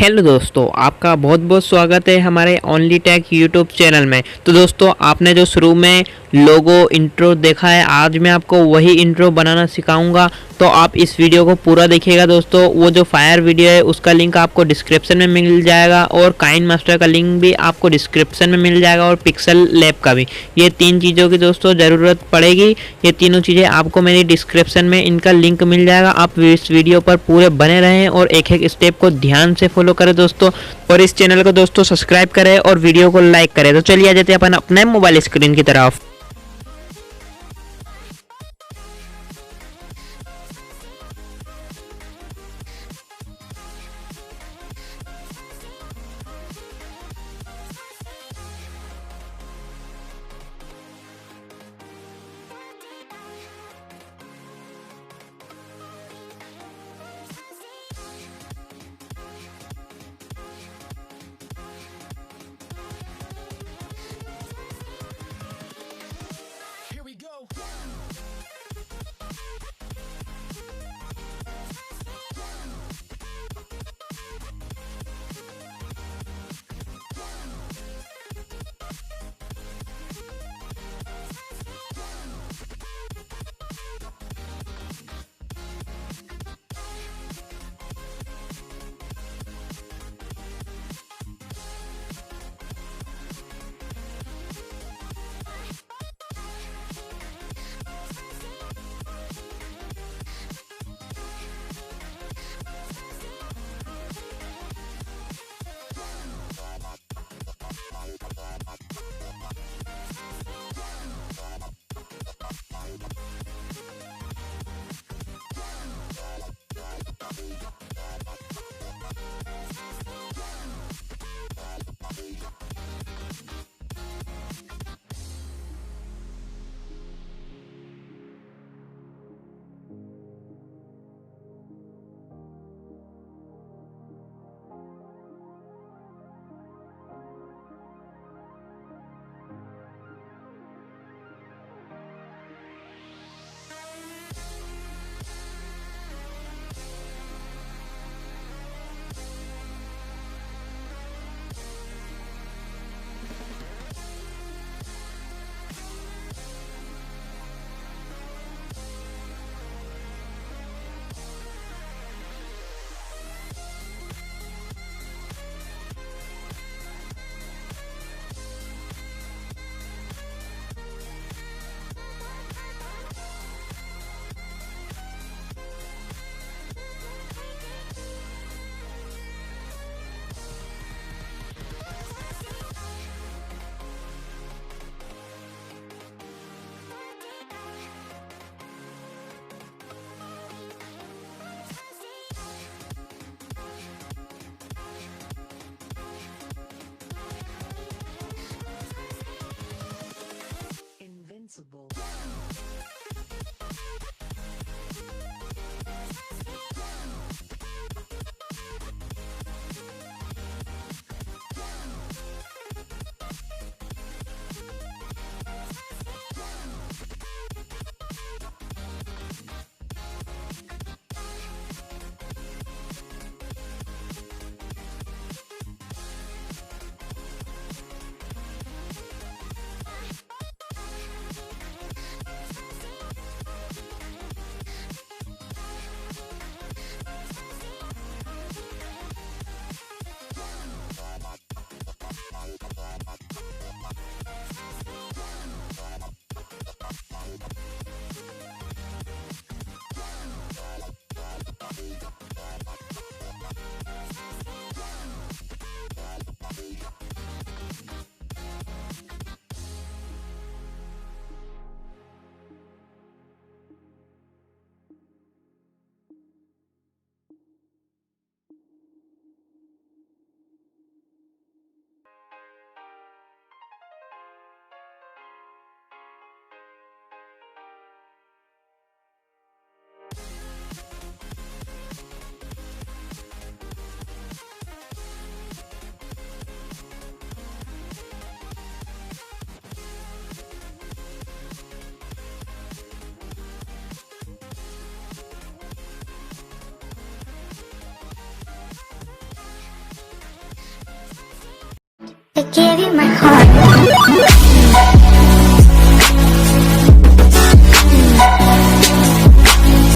Hello दोस्तों, आपका बहुत बहुत स्वागत है हमारे ओनली टेक यूट्यूब चैनल में। तो दोस्तों, आपने जो शुरू में लोगो इंट्रो देखा है, आज मैं आपको वही इंट्रो बनाना सिखाऊंगा। तो आप इस वीडियो को पूरा देखिएगा दोस्तों। वो जो फायर वीडियो है उसका लिंक आपको डिस्क्रिप्शन में मिल जाएगा और काइन मास्टर का लिंक भी आपको डिस्क्रिप्शन में मिल जाएगा और पिक्सल लैब का भी। ये तीन चीज़ों की दोस्तों ज़रूरत पड़ेगी। ये तीनों चीज़ें आपको मेरी डिस्क्रिप्शन में इनका लिंक मिल जाएगा। आप इस वीडियो पर पूरे बने रहें और एक एक स्टेप को ध्यान से फॉलो करें दोस्तों। और इस चैनल को दोस्तों सब्सक्राइब करें और वीडियो को लाइक करें। तो चलिए आ जाते हैं अपन अपने मोबाइल स्क्रीन की तरफ। give you my heart.